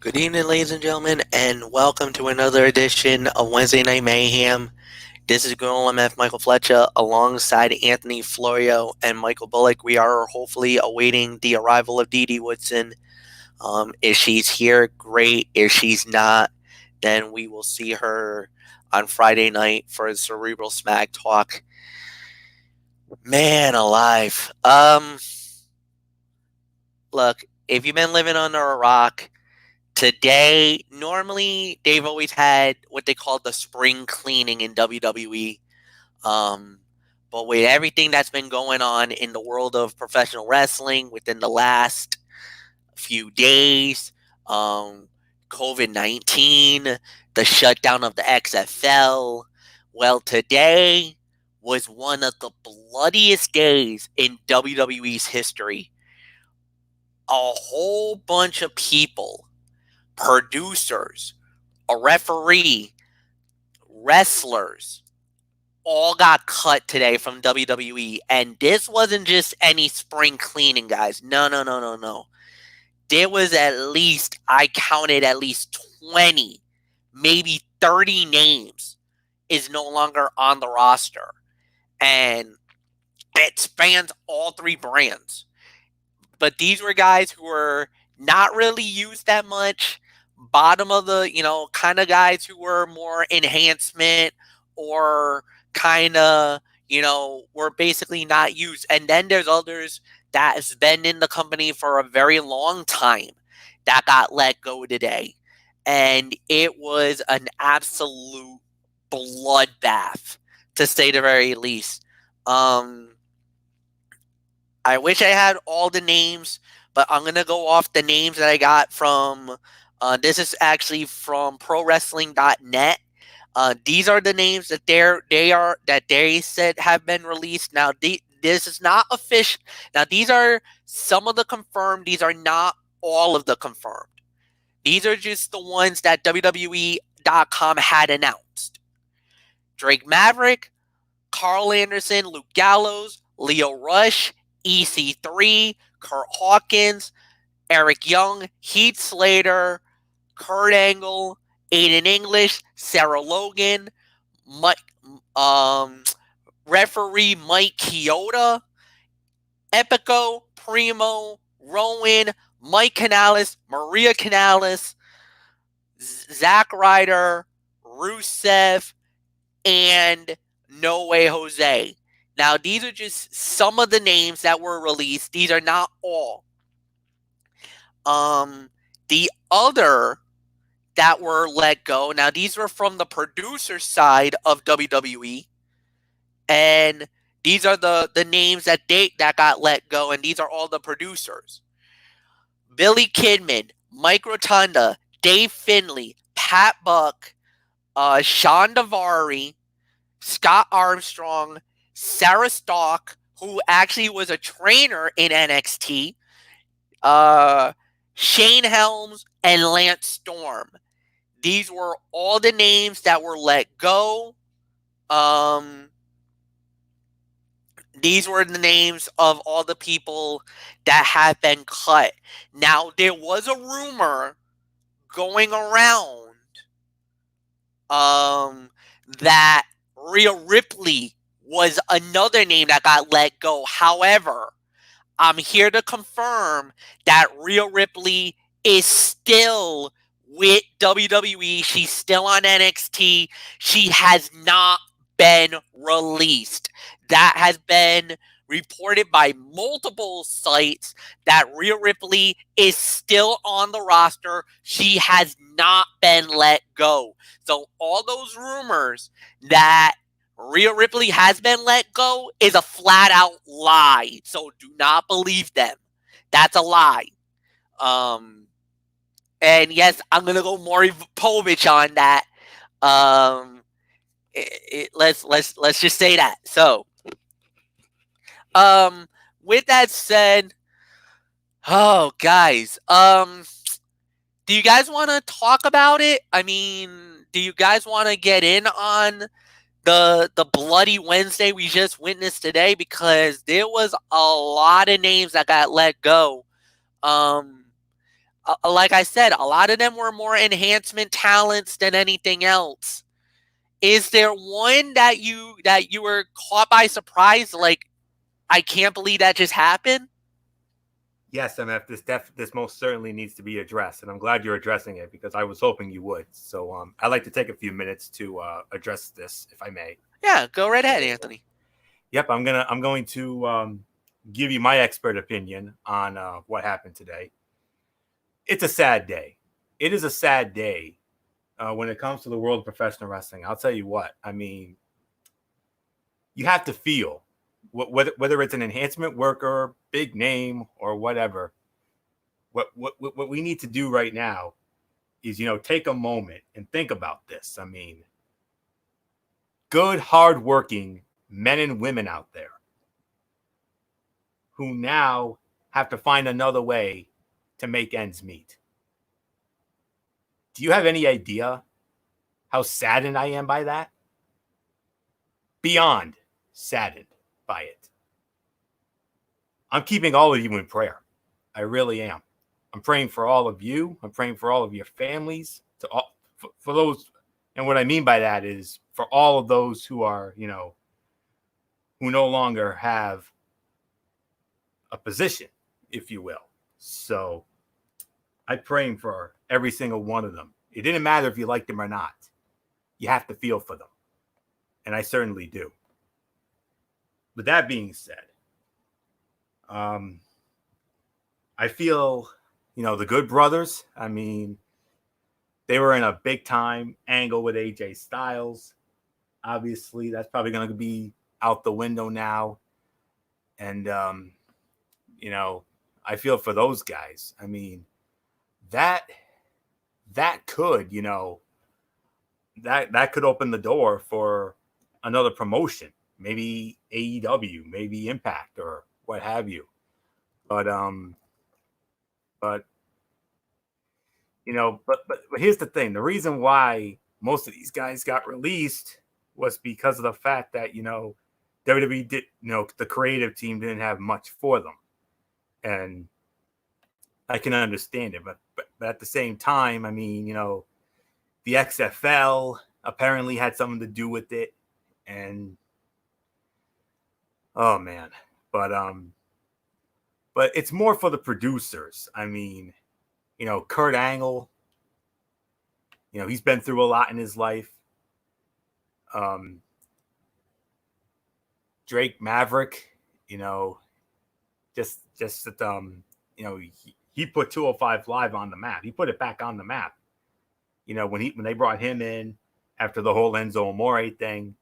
Good evening, ladies and gentlemen, and welcome to another edition of Wednesday Night Mayhem. This is Good Old MF Michael Fletcher alongside Anthony Florio and Michael Bullock. We are hopefully awaiting the arrival of Dee Dee Woodson. If she's here, great. If she's not, then we will see her on Friday night for Cerebral Smack Talk. Man alive. Look, if you've been living under a rock, today, normally they've always had what they call the spring cleaning in WWE. Um, but with everything that's been going on in the world of professional wrestling within the last few days, COVID-19, the shutdown of the XFL, well, today was one of the bloodiest days in WWE's history. A whole bunch of people, producers, a referee, wrestlers, all got cut today from WWE. And this wasn't just any spring cleaning, guys. No. There was I counted at least 20, maybe 30 names is no longer on the roster. And it spans all three brands. But these were guys who were not really used that much. Bottom of the, kind of guys who were more enhancement or kind of, were basically not used. And then there's others that has been in the company for a very long time that got let go today. And it was an absolute bloodbath, to say the very least. I wish I had all the names, but I'm going to go off the names that I got from, this is actually from ProWrestling.net. These are the names that they said have been released. Now, this is not official. Now, these are some of the confirmed. These are not all of the confirmed. These are just the ones that WWE.com had announced. Drake Maverick, Carl Anderson, Luke Gallows, Leo Rush, EC3, Kurt Hawkins, Eric Young, Heath Slater, Kurt Angle, Aiden English, Sarah Logan, referee Mike Chioda, Epico, Primo, Rowan, Mike Canales, Maria Canales, Zack Ryder, Rusev, and No Way Jose. Now, these are just some of the names that were released. These are not all. The other that were let go, now these were from the producer side of WWE, and these are the names that got let go, and these are all the producers. Billy Kidman, Mike Rotunda, Dave Finlay, Pat Buck, Sean Daivari, Scott Armstrong, Sarah Stalk, who actually was a trainer in NXT, Shane Helms, and Lance Storm. These were all the names that were let go. These were the names of all the people that have been cut. Now, there was a rumor going around that Rhea Ripley was another name that got let go. However, I'm here to confirm that Rhea Ripley is still with WWE. She's still on NXT. She has not been released. That has been reported by multiple sites that Rhea Ripley is still on the roster. She has not been let go. So all those rumors that Rhea Ripley has been let go is a flat out lie. So do not believe them. That's a lie. And yes, I'm gonna go Maury Povich on that. Let's just say that. So, with that said, oh guys, do you guys want to talk about it? I mean, do you guys want to get in on the bloody Wednesday we just witnessed today? Because there was a lot of names that got let go. like I said, a lot of them were more enhancement talents than anything else. Is there one that you were caught by surprise? Like, I can't believe that just happened. Yes, MF, this most certainly needs to be addressed, and I'm glad you're addressing it because I was hoping you would. So I'd like to take a few minutes to address this, if I may. Yeah, go right ahead, Anthony. Yep, I'm going to give you my expert opinion on what happened today. It's a sad day. It is a sad day when it comes to the world of professional wrestling. I'll tell you what. I mean, you have to feel whether it's an enhancement worker, big name, or whatever. What we need to do right now is, take a moment and think about this. I mean, good, hardworking men and women out there who now have to find another way to make ends meet. Do you have any idea how saddened I am by that? Beyond saddened by it. I'm keeping all of you in prayer. I really am. I'm praying for all of you. I'm praying for all of your families. For those, and what I mean by that is for all of those who are, who no longer have a position, if you will. So I'm praying for every single one of them. It didn't matter if you liked them or not. You have to feel for them. And I certainly do. With that being said, I feel, the Good Brothers, I mean, they were in a big time angle with AJ Styles. Obviously, that's probably going to be out the window now. And, I feel for those guys. I mean, that could, that could open the door for another promotion, maybe AEW, maybe Impact or what have you. But here's the thing. The reason why most of these guys got released was because of the fact that, WWE did, the creative team didn't have much for them. And I can understand it, but at the same time, I mean, the XFL apparently had something to do with it, and oh man, but it's more for the producers. I mean, Kurt Angle, he's been through a lot in his life. Drake Maverick, just that he put 205 Live on the map. He put it back on the map. When they brought him in after the whole Enzo Amore thing.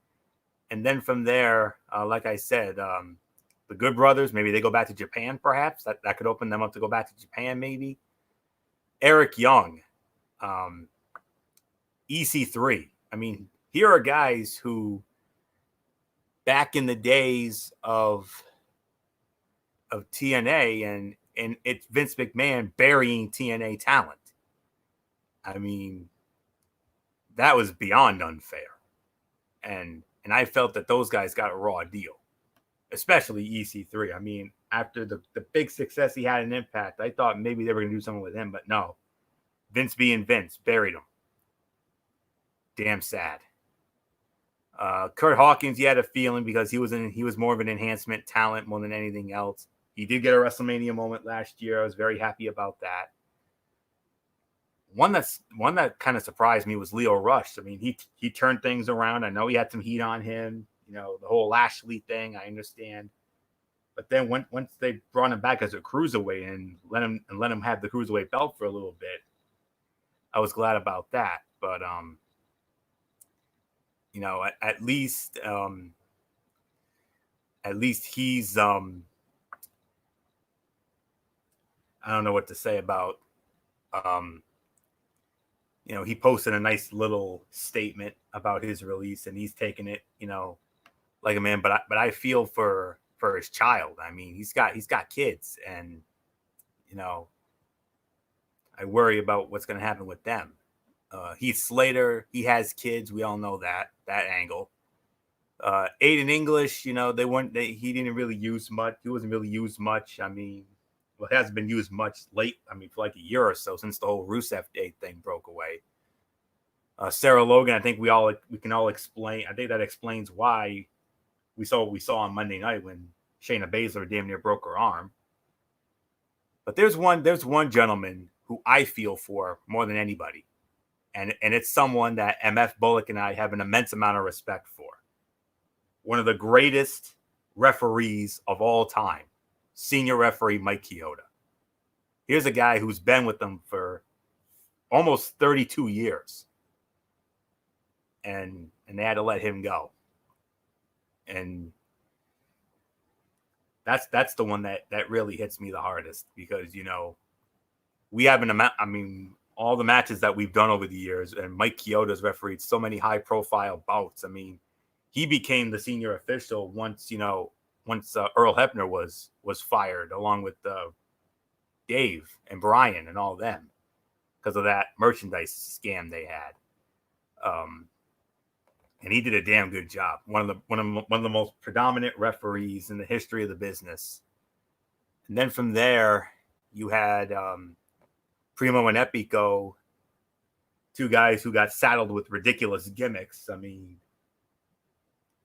And then from there, like I said, the Good Brothers, maybe they go back to Japan, perhaps. That could open them up to go back to Japan, maybe. Eric Young, EC3. I mean, here are guys who, back in the days of TNA, and it's Vince McMahon burying TNA talent. I mean, that was beyond unfair. And I felt that those guys got a raw deal, especially EC3. I mean, after the big success he had in Impact, I thought maybe they were going to do something with him, but no. Vince being Vince, buried him. Damn sad. Kurt Hawkins, you had a feeling because he was more of an enhancement talent more than anything else. He did get a WrestleMania moment last year. I was very happy about that. One that kind of surprised me was Leo Rush. I mean, he turned things around. I know he had some heat on him. The whole Lashley thing, I understand. But then once they brought him back as a cruiserweight and let him have the cruiserweight belt for a little bit, I was glad about that. But at least he's I don't know what to say about he posted a nice little statement about his release, and he's taking it, like a man. But I feel for his child. I mean, he's got kids, and I worry about what's going to happen with them. Heath Slater, he has kids. We all know that angle. Aiden English, he didn't really use much. He wasn't really used much. I mean, well, it hasn't been used much late. I mean, for like a year or so since the whole Rusev Day thing broke away. Sarah Logan, I think we can all explain. I think that explains why we saw what we saw on Monday night when Shayna Baszler damn near broke her arm. But there's one gentleman who I feel for more than anybody, and it's someone that MF Bullock and I have an immense amount of respect for. One of the greatest referees of all time, senior referee Mike Chioda. Here's a guy who's been with them for almost 32 years, and they had to let him go. And that's the one that really hits me the hardest, because, you know, we have all the matches that we've done over the years, and Mike Chioda's refereed so many high profile bouts. I mean, he became the senior official once Earl Hebner was fired, along with Dave and Brian and all them, because of that merchandise scam they had. And he did a damn good job. One of the most predominant referees in the history of the business. And then from there, you had Primo and Epico, two guys who got saddled with ridiculous gimmicks. I mean,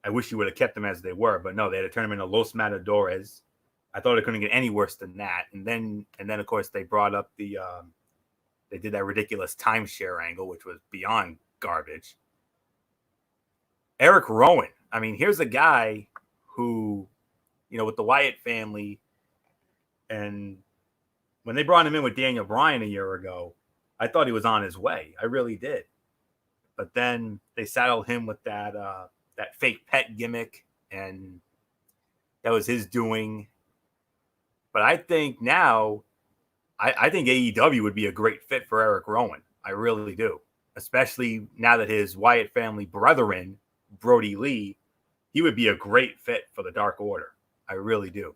I wish you would have kept them as they were, but no, they had to turn them into Los Matadores. I thought it couldn't get any worse than that. And then of course they brought up they did that ridiculous timeshare angle, which was beyond garbage. Eric Rowan. I mean, here's a guy who, you know, with the Wyatt family, and when they brought him in with Daniel Bryan a year ago, I thought he was on his way. I really did. But then they saddled him with that fake pet gimmick, and that was his doing. But I think now, I think AEW would be a great fit for Eric Rowan. I really do. Especially now that his Wyatt family brethren, Brody Lee, he would be a great fit for the Dark Order. I really do.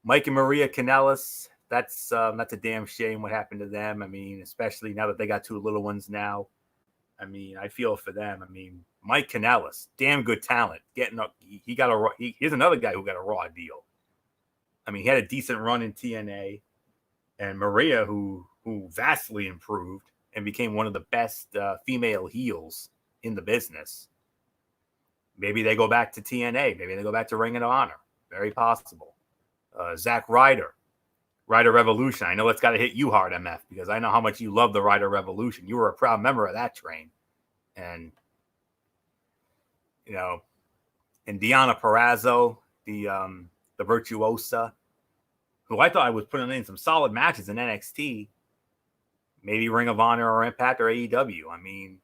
Mike and Maria Kanellis, that's a damn shame what happened to them. I mean, especially now that they got two little ones now. I mean, I feel for them. I mean, Mike Kanellis, damn good talent. Here's another guy who got a Raw deal. I mean, he had a decent run in TNA, and Maria, who vastly improved and became one of the best female heels in the business. Maybe they go back to TNA. Maybe they go back to Ring of Honor. Very possible. Zack Ryder Revolution. I know it's got to hit you hard, MF, because I know how much you love the Ryder Revolution. You were a proud member of that train. And, you know, and Deonna Purrazzo, the Virtuosa, who I thought I was putting in some solid matches in NXT, maybe Ring of Honor or Impact or AEW. I mean,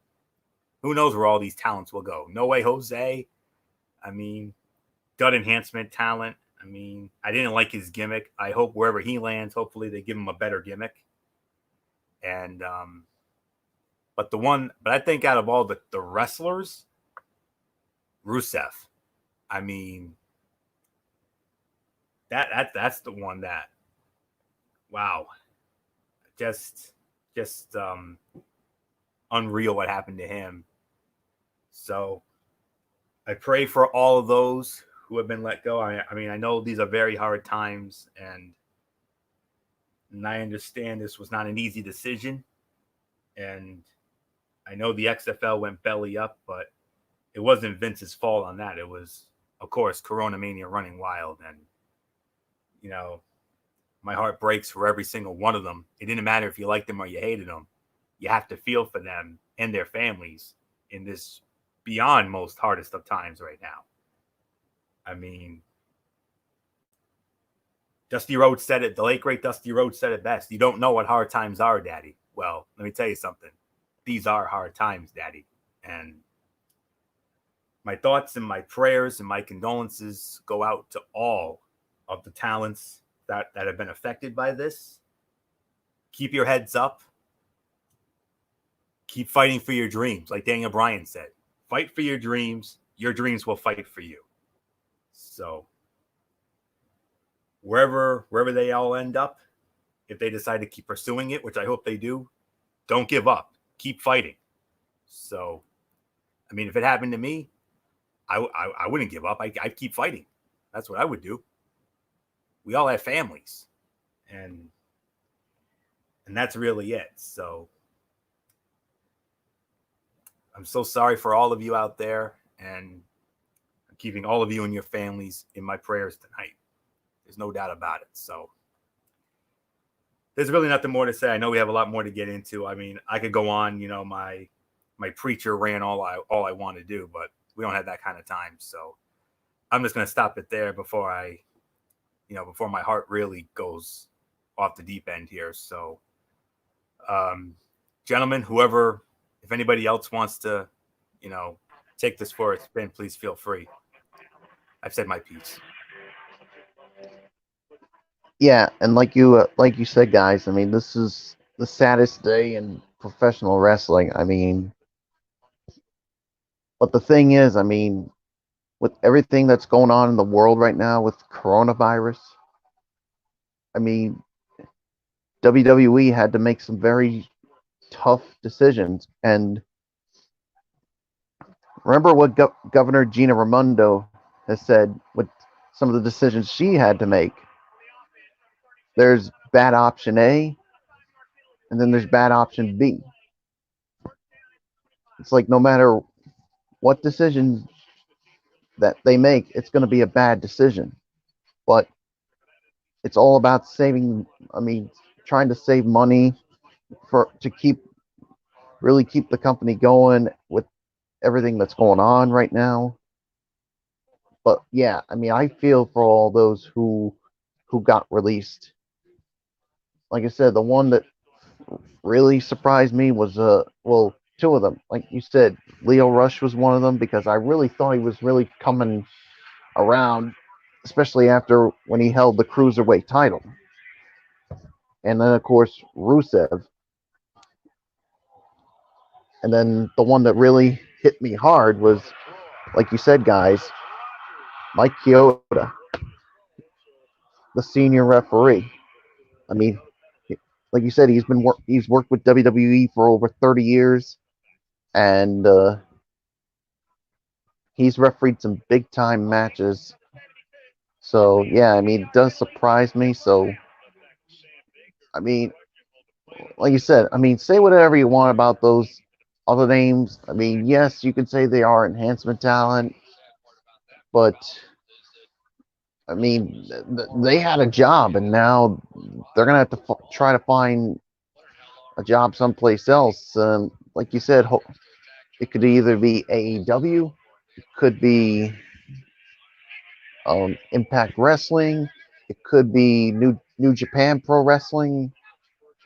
who knows where all these talents will go? No Way Jose. I mean, Dud Enhancement talent. I mean, I didn't like his gimmick. I hope wherever he lands, hopefully they give him a better gimmick. And, but I think out of all the wrestlers, Rusev, I mean, that's the one that, wow, just unreal what happened to him. So I pray for all of those who have been let go. I mean, I know these are very hard times, and I understand this was not an easy decision. And I know the XFL went belly up, but it wasn't Vince's fault on that. It was, of course, Corona Mania running wild. And, you know, my heart breaks for every single one of them. It didn't matter if you liked them or you hated them. You have to feel for them and their families in this beyond most hardest of times right now. I mean, Dusty Rhodes said it. The late, great Dusty Rhodes said it best. You don't know what hard times are, Daddy. Well, let me tell you something. These are hard times, Daddy. And my thoughts and my prayers and my condolences go out to all of the talents that have been affected by this. Keep your heads up. Keep fighting for your dreams. Like Daniel Bryan said, fight for your dreams. Your dreams will fight for you. So wherever they all end up, if they decide to keep pursuing it, which I hope they do, don't give up. Keep fighting. So, I mean, if it happened to me, I wouldn't give up. I'd keep fighting. That's what I would do. We all have families. and that's really it. So I'm so sorry for all of you out there, and I'm keeping all of you and your families in my prayers tonight. There's no doubt about it. So there's really nothing more to say. I know we have a lot more to get into. I mean, I could go on, my preacher ran all I want to do, but we don't have that kind of time. So I'm just gonna stop it there before before my heart really goes off the deep end here. So, gentlemen, whoever, if anybody else wants to, take this for a spin, please feel free. I've said my piece. Yeah, and like you said, guys. I mean, this is the saddest day in professional wrestling. I mean, but the thing is, I mean, with everything that's going on in the world right now with coronavirus, I mean, WWE had to make some very tough decisions. And remember what Governor Gina Raimondo has said with some of the decisions she had to make. There's bad option A, and then there's bad option B. It's like no matter what decision that they make, it's going to be a bad decision. But it's all about saving. I mean, trying to save money to keep the company going with everything that's going on right now. But yeah, I mean, I feel for all those who got released. Like I said, the one that really surprised me was well, two of them. Like you said, Leo Rush was one of them because I really thought he was really coming around, especially after when he held the cruiserweight title. And then of course Rusev. And then the one that really hit me hard was, like you said, guys, Mike Chioda, the senior referee. I mean, like you said, he's worked with WWE for over 30 years, and he's refereed some big time matches. So yeah, I mean, it does surprise me. So I mean, like you said, I mean, say whatever you want about those other names. I mean, yes, you could say they are enhancement talent, but I mean, they had a job, and now they're gonna have to try to find a job someplace else. Like you said, it could either be AEW, it could be Impact Wrestling, it could be New Japan Pro Wrestling.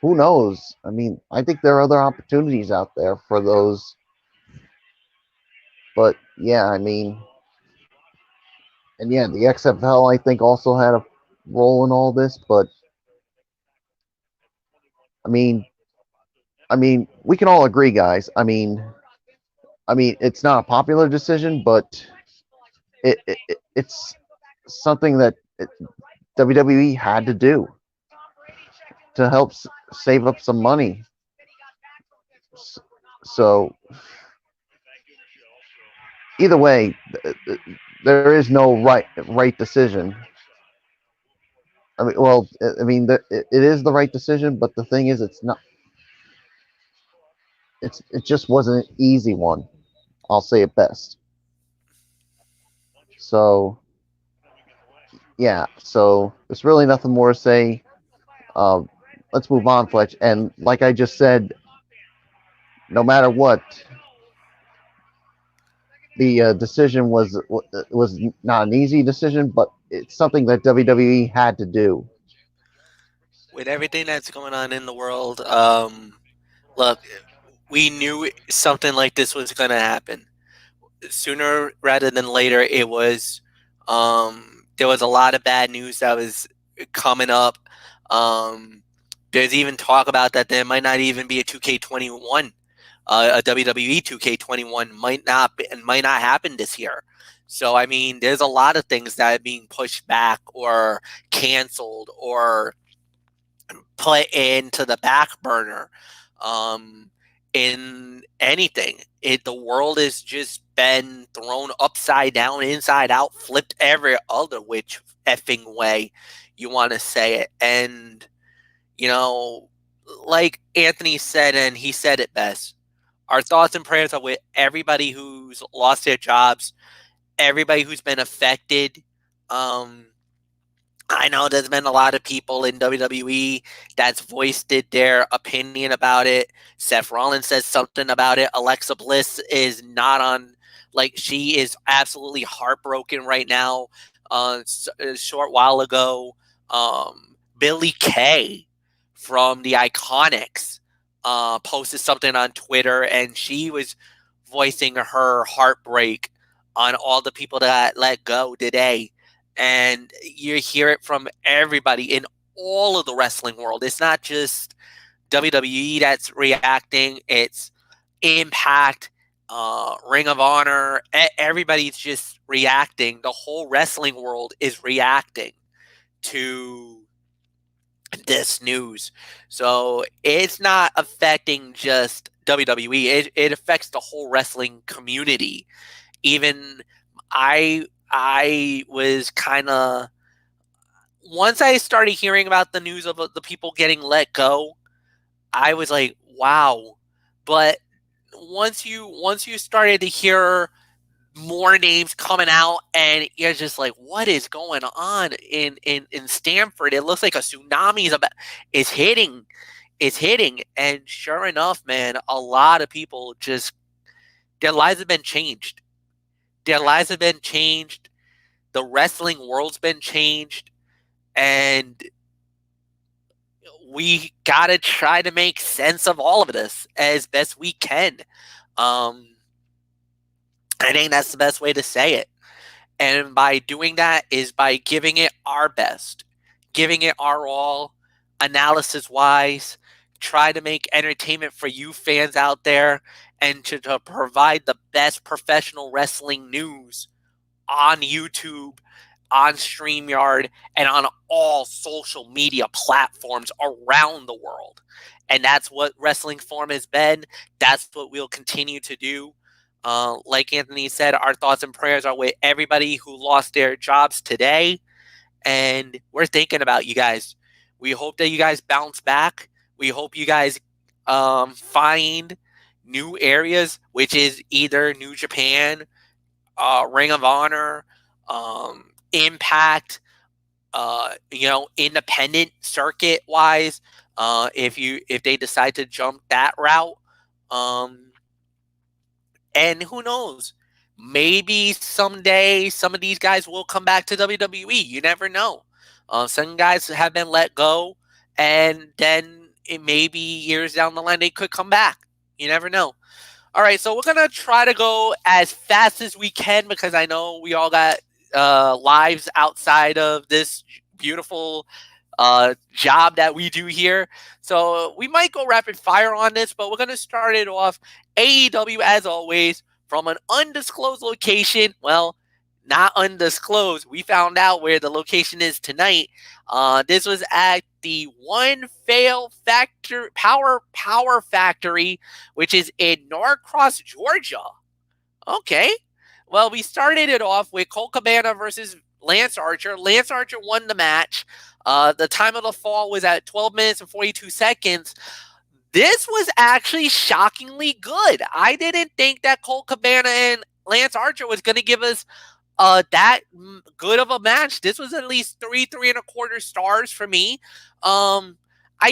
Who knows? I mean, I think there are other opportunities out there for those. But yeah, I mean, and yeah, the XFL I think also had a role in all this. But I mean, we can all agree, guys. I mean, it's not a popular decision, but it's something that WWE had to do to help save up some money. So either way, there is no right decision. I mean, well, I mean, it is the right decision, but the thing is, it's not. It just wasn't an easy one. I'll say it best. So yeah, so there's really nothing more to say. Uh, let's move on, Fletch. And like I just said, no matter what, the decision was not an easy decision, but it's something that WWE had to do. With everything that's going on in the world, look, we knew something like this was going to happen. Sooner rather than later, there was a lot of bad news that was coming up. There's even talk about that there might not even be a 2K21, a WWE 2K21 might not happen this year. So I mean, there's a lot of things that are being pushed back or canceled or put into the back burner. In anything, the world has just been thrown upside down, inside out, flipped every other which effing way you want to say it. And You know, like Anthony said, and he said it best. Our thoughts and prayers are with everybody who's lost their jobs, everybody who's been affected. Um, I know there's been a lot of people in WWE that's voiced their opinion about it. Seth Rollins says something about it. Alexa Bliss is not on, like, she is absolutely heartbroken right now. A short while ago, Billy Kay from the Iconics posted something on Twitter, and she was voicing her heartbreak on all the people that let go today. And you hear it from everybody in all of the wrestling world. It's not just WWE that's reacting, it's Impact, Ring of Honor. Everybody's just reacting. The whole wrestling world is reacting to this news. So it's not affecting just WWE, it affects the whole wrestling community. Even I was kind of, once I started hearing about the news of the people getting let go, I was like, wow. But once you started to hear more names coming out, and you're just like, what is going on in Stanford? It looks like a tsunami is hitting. And sure enough, man, a lot of people just, their lives have been changed. Their lives have been changed. The wrestling world's been changed. And we gotta try to make sense of all of this as best we can. Um, I think that's the best way to say it. And by doing that is by giving it our best, giving it our all, analysis wise, try to make entertainment for you fans out there, and to provide the best professional wrestling news on YouTube, on StreamYard, and on all social media platforms around the world. And that's what Wrestling Forum has been. That's what we'll continue to do. Like Anthony said, our thoughts and prayers are with everybody who lost their jobs today. And we're thinking about you guys. We hope that you guys bounce back. We hope you guys find new areas, which is either New Japan, Ring of Honor, Impact, independent circuit wise. If they decide to jump that route, um, and who knows, maybe someday some of these guys will come back to WWE. You never know. Some guys have been let go, and then it maybe years down the line they could come back. You never know. All right, so we're gonna try to go as fast as we can because I know we all got lives outside of this beautiful job that we do here. So we might go rapid fire on this, but we're gonna start it off. AEW, as always, from an undisclosed location. Well, not undisclosed. We found out where the location is tonight. This was at the One Fail Factor Power Factory, which is in Norcross, Georgia. Okay. Well, we started it off with Colt Cabana versus Lance Archer. Lance Archer won the match. The time of the fall was at 12 minutes and 42 seconds. This was actually shockingly good. I didn't think that Colt Cabana and Lance Archer was going to give us that good of a match. This was at least three and a quarter stars for me. I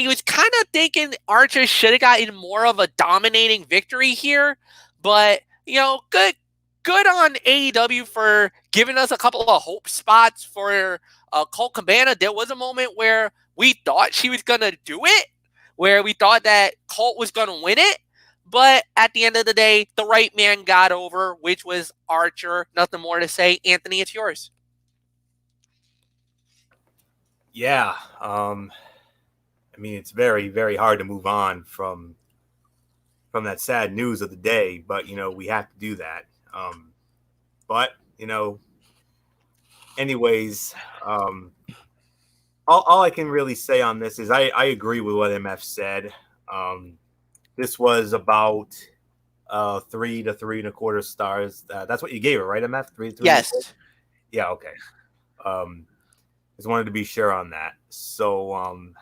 was kind of thinking Archer should have gotten more of a dominating victory here, but good on AEW for giving us a couple of hope spots for Colt Cabana. There was a moment where we thought she was gonna do it, where we thought that Colt was gonna win it. But at the end of the day, the right man got over, which was Archer. Nothing more to say. Anthony, it's yours. Yeah. I mean, it's very, very hard to move on from that sad news of the day, but, we have to do that. But, anyways, all I can really say on this is I agree with what MF said. This was about 3 to 3.25 stars. That's what you gave it, right, MF? 3 to 3. Yes. Yeah. Okay. Just wanted to be sure on that. So,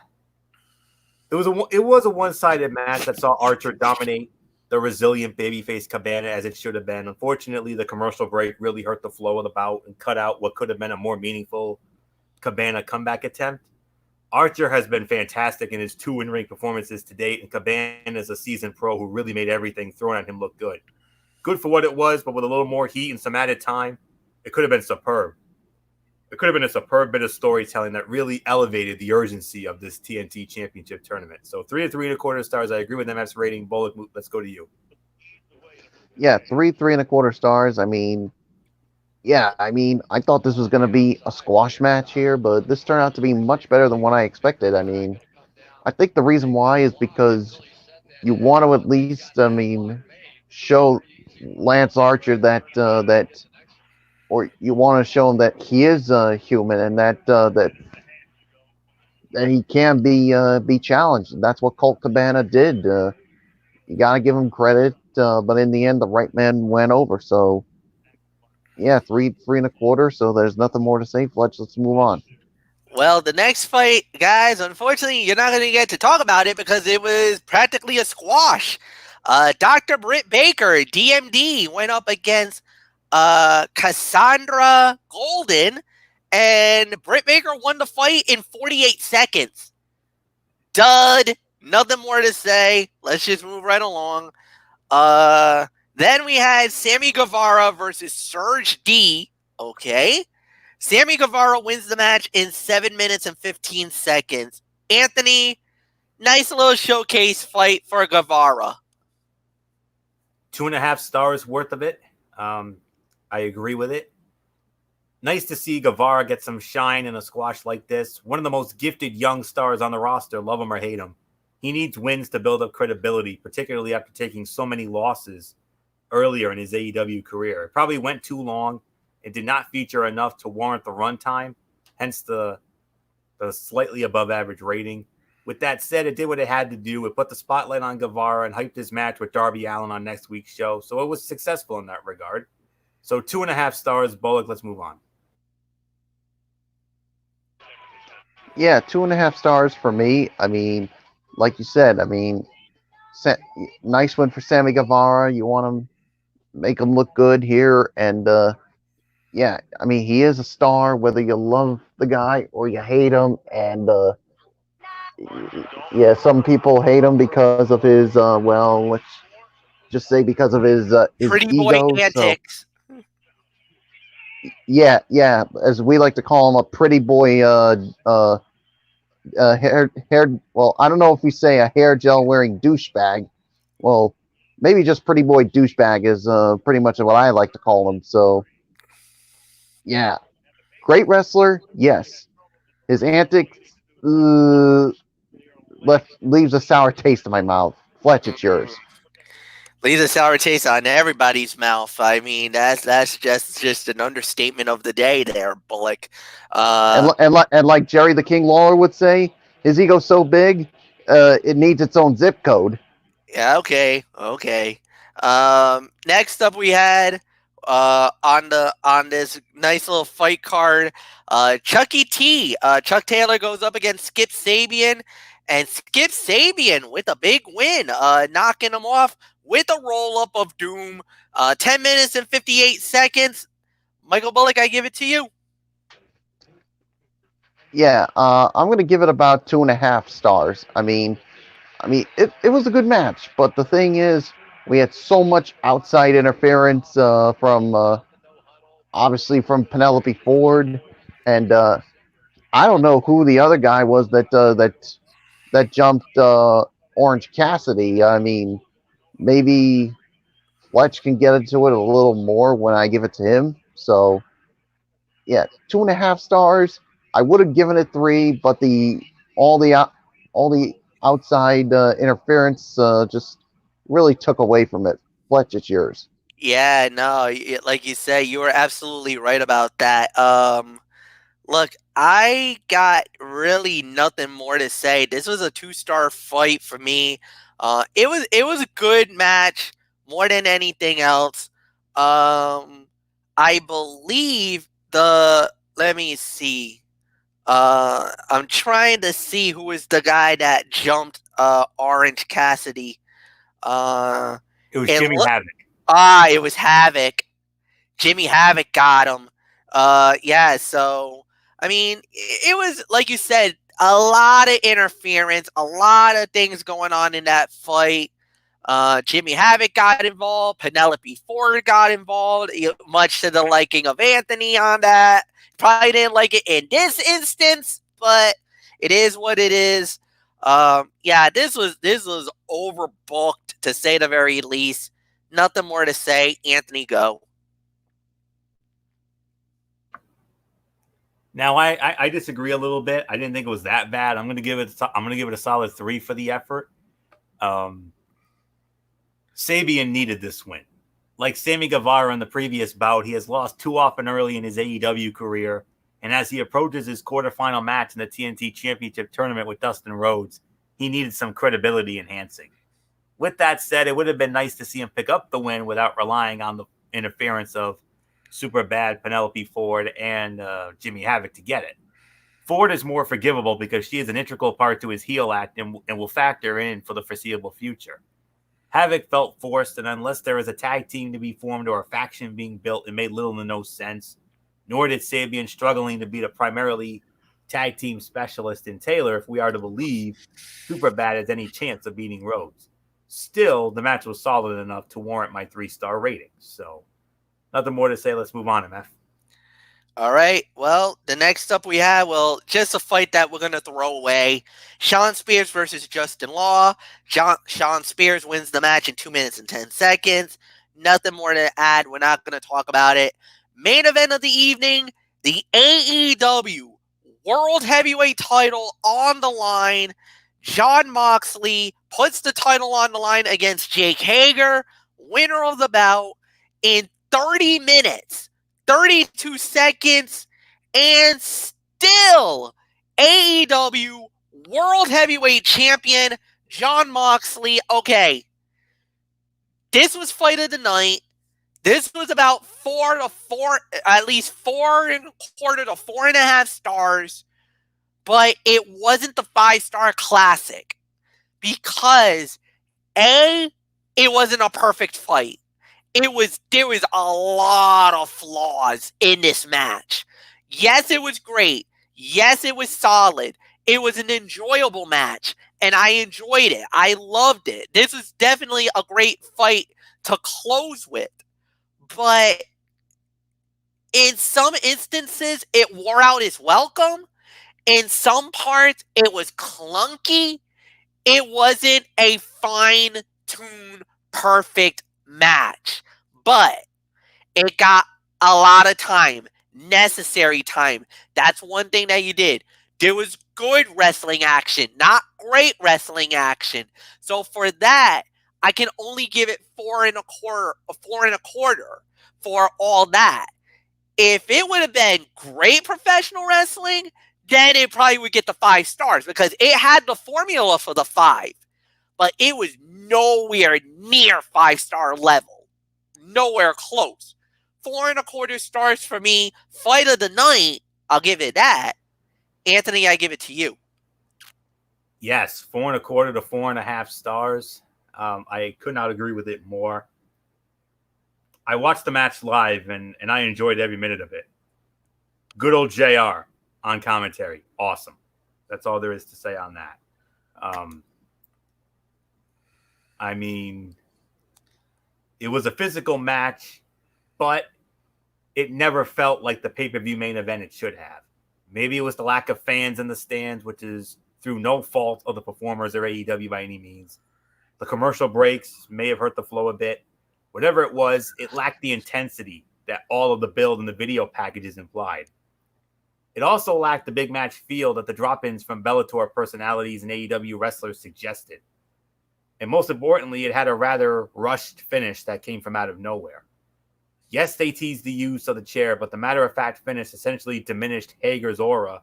it was a one-sided match that saw Archer dominate the resilient babyface Cabana as it should have been. Unfortunately, the commercial break really hurt the flow of the bout and cut out what could have been a more meaningful Cabana comeback attempt. Archer has been fantastic in his 2 in-ring performances to date, and Cabana is a seasoned pro who really made everything thrown at him look good. Good for what it was, but with a little more heat and some added time, it could have been superb. It could have been a superb bit of storytelling that really elevated the urgency of this TNT Championship tournament. So 3 to 3.25 stars. I agree with MF's rating. Bullock, let's go to you. Yeah, 3.25 stars. I mean, I thought this was going to be a squash match here, but this turned out to be much better than what I expected. I mean, I think the reason why is because you want to at least, show Lance Archer or you want to show him that he is human and that he can be challenged. And that's what Colt Cabana did. You got to give him credit, but in the end, the right man went over. So yeah, 3.25. So there's nothing more to say. Fletch, let's move on. Well, the next fight, guys, unfortunately, you're not going to get to talk about it because it was practically a squash. Dr. Britt Baker, DMD, went up against Cassandra Golden, and Britt Baker won the fight in 48 seconds. Dud. Nothing more to say. Let's just move right along. Then we had Sammy Guevara versus Serge D. Okay. Sammy Guevara wins the match in 7 minutes and 15 seconds. Anthony, nice little showcase fight for Guevara. 2.5 stars worth of it. I agree with it. Nice to see Guevara get some shine in a squash like this. One of the most gifted young stars on the roster, love him or hate him. He needs wins to build up credibility, particularly after taking so many losses earlier in his AEW career. It probably went too long. It did not feature enough to warrant the runtime, hence the slightly above average rating. With that said, it did what it had to do. It put the spotlight on Guevara and hyped his match with Darby Allin on next week's show. So it was successful in that regard. So 2.5 stars. Bullock, let's move on. Yeah, 2.5 stars for me. I mean, like you said, nice one for Sammy Guevara. You want to make him look good here, and yeah, I mean, he is a star, whether you love the guy or you hate him. And yeah, some people hate him because of his, let's just say because of his Pretty boy ego. antics. So, yeah, as we like to call him, a pretty boy, hair. Well, I don't know if we say a hair gel wearing douchebag. Well, maybe just pretty boy douchebag is pretty much what I like to call him. So, yeah, great wrestler, yes. His antics leaves a sour taste in my mouth. Fletch, it's yours. Leaves a sour taste on everybody's mouth. I mean, that's just an understatement of the day there, Bullock. And like Jerry the King Lawler would say, his ego's so big, it needs its own zip code. Yeah, okay. Next up we had on this nice little fight card, Chucky T. Chuck Taylor goes up against Skip Sabian, and Skip Sabian with a big win, knocking him off with a roll-up of doom. 10 minutes and 58 seconds. Michael Bullock, I give it to you. Yeah, I'm going to give it about 2.5 stars. I mean, it was a good match, but the thing is, we had so much outside interference from obviously from Penelope Ford, and I don't know who the other guy was that jumped Orange Cassidy. I mean, maybe Fletch can get into it a little more when I give it to him. So, yeah, 2.5 stars. I would have given it 3, but all the outside interference just really took away from it. Fletch, it's yours. Yeah, no, like you say, you were absolutely right about that. Look, I got really nothing more to say. This was a 2-star fight for me. It was a good match more than anything else. I believe let me see. I'm trying to see who was the guy that jumped Orange Cassidy. It was It Jimmy looked Havoc. it was Havoc. Jimmy Havoc got him. Yeah, so I mean, it was like you said, a lot of interference, a lot of things going on in that fight. Jimmy Havoc got involved. Penelope Ford got involved, much to the liking of Anthony on that. Probably didn't like it in this instance, but it is what it is. Yeah, this was overbooked to say the very least. Nothing more to say. Anthony, go. Now I disagree a little bit. I didn't think it was that bad. I'm gonna give it a solid 3 for the effort. Sabian needed this win. Like Sammy Guevara in the previous bout, he has lost too often early in his AEW career, and as he approaches his quarterfinal match in the TNT Championship tournament with Dustin Rhodes, he needed some credibility enhancing. With that said, it would have been nice to see him pick up the win without relying on the interference of super bad Penelope Ford and Jimmy Havoc to get it. Ford is more forgivable because she is an integral part to his heel act and will factor in for the foreseeable future. Havoc felt forced, and unless there is a tag team to be formed or a faction being built, it made little to no sense. Nor did Sabian struggling to be the primarily tag team specialist in Taylor if we are to believe Superbad has any chance of beating Rhodes. Still, the match was solid enough to warrant my 3-star rating. So, nothing more to say. Let's move on, MF. All right. Well, the next up we have, just a fight that we're going to throw away. Shawn Spears versus Justin Law. Shawn Spears wins the match in 2 minutes and 10 seconds. Nothing more to add. We're not going to talk about it. Main event of the evening, the AEW World Heavyweight title on the line. Jon Moxley puts the title on the line against Jake Hager, winner of the bout, in 30 minutes. 32 seconds, and still AEW World Heavyweight Champion Jon Moxley. Okay, this was fight of the night. This was about 4 to 4, at least 4.25 to 4.5 stars, but it wasn't the 5-star classic because it wasn't a perfect fight. There was a lot of flaws in this match. Yes, it was great. Yes, it was solid. It was an enjoyable match, and I enjoyed it. I loved it. This is definitely a great fight to close with. But in some instances, it wore out its welcome. In some parts, it was clunky. It wasn't a fine-tuned, perfect match, but it got a lot of time, necessary time. That's one thing that you did. There was good wrestling action, not great wrestling action. So for that, I can only give it 4.25 for all that. If it would have been great professional wrestling, then it probably would get the 5 stars because it had the formula for the 5. But it was nowhere near 5-star level. Nowhere close. 4.25 stars for me. Fight of the night, I'll give it that. Anthony, I give it to you. Yes, 4.25 to 4.5 stars. I could not agree with it more. I watched the match live, and I enjoyed every minute of it. Good old JR on commentary. Awesome. That's all there is to say on that. I mean, it was a physical match, but it never felt like the pay-per-view main event it should have. Maybe it was the lack of fans in the stands, which is through no fault of the performers or AEW by any means. The commercial breaks may have hurt the flow a bit. Whatever it was, it lacked the intensity that all of the build and the video packages implied. It also lacked the big match feel that the drop-ins from Bellator personalities and AEW wrestlers suggested. And most importantly, it had a rather rushed finish that came from out of nowhere. Yes, they teased the use of the chair, but the matter-of-fact finish essentially diminished Hager's aura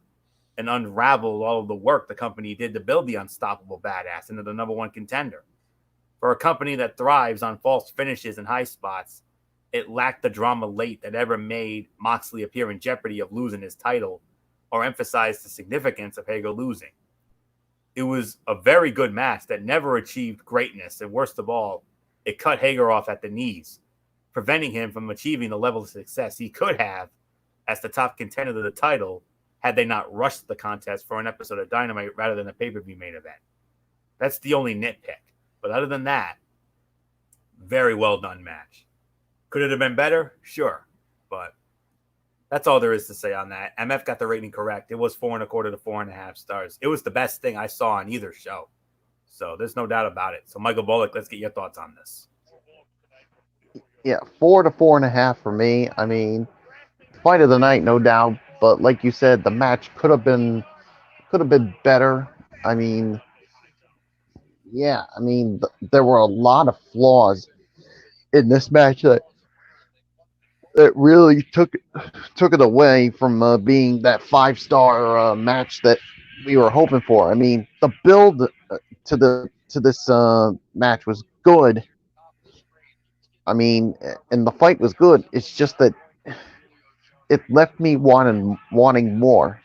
and unraveled all of the work the company did to build the unstoppable badass into the number one contender. For a company that thrives on false finishes and high spots, it lacked the drama late that ever made Moxley appear in jeopardy of losing his title or emphasize the significance of Hager losing. It was a very good match that never achieved greatness, and worst of all, it cut Hager off at the knees, preventing him from achieving the level of success he could have as the top contender to the title had they not rushed the contest for an episode of Dynamite rather than a pay-per-view main event. That's the only nitpick. But other than that, very well done match. Could it have been better? Sure. But that's all there is to say on that. MF got the rating correct. It was 4.25 to 4.5 stars. It was the best thing I saw on either show. So there's no doubt about it. So Michael Bullock, let's get your thoughts on this. Yeah, 4 to 4.5 for me. I mean, fight of the night, no doubt. But like you said, the match could have been better. I mean, yeah, I mean, there were a lot of flaws in this match that really took it away from being that 5-star match that we were hoping for. I mean, the build to this match was good. I mean, and the fight was good. It's just that it left me wanting more.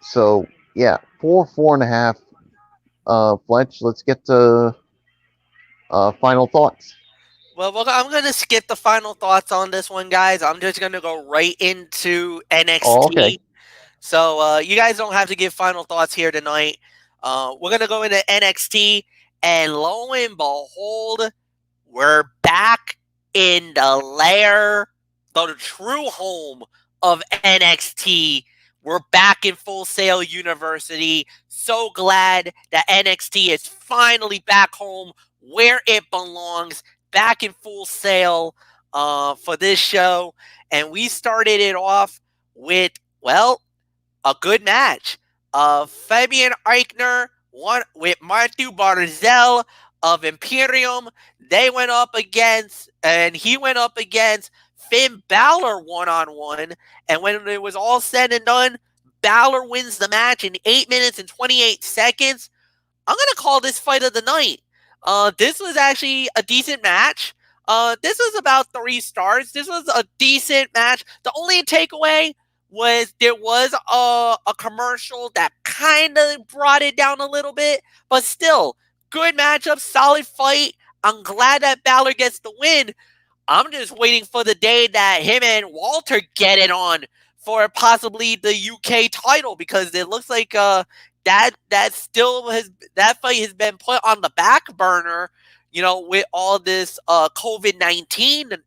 So yeah, 4.5. Fletch, let's get to final thoughts. Well, I'm going to skip the final thoughts on this one, guys. I'm just going to go right into NXT. Oh, okay. So you guys don't have to give final thoughts here tonight. We're going to go into NXT, and lo and behold, we're back in the lair, the true home of NXT. We're back in Full Sail University. So glad that NXT is finally back home where it belongs, back in Full Sail for this show. And we started it off with, well, a good match. Fabian Eichner won with Matthew Barzell of Imperium. He went up against Finn Balor one-on-one. And when it was all said and done, Balor wins the match in 8 minutes and 28 seconds. I'm going to call this fight of the night. This was actually a decent match. This was about 3 stars. This was a decent match. The only takeaway was there was a commercial that kind of brought it down a little bit. But still, good matchup, solid fight. I'm glad that Balor gets the win. I'm just waiting for the day that him and Walter get it on for possibly the UK title, because it looks like that fight has been put on the back burner, you know, with all this COVID-19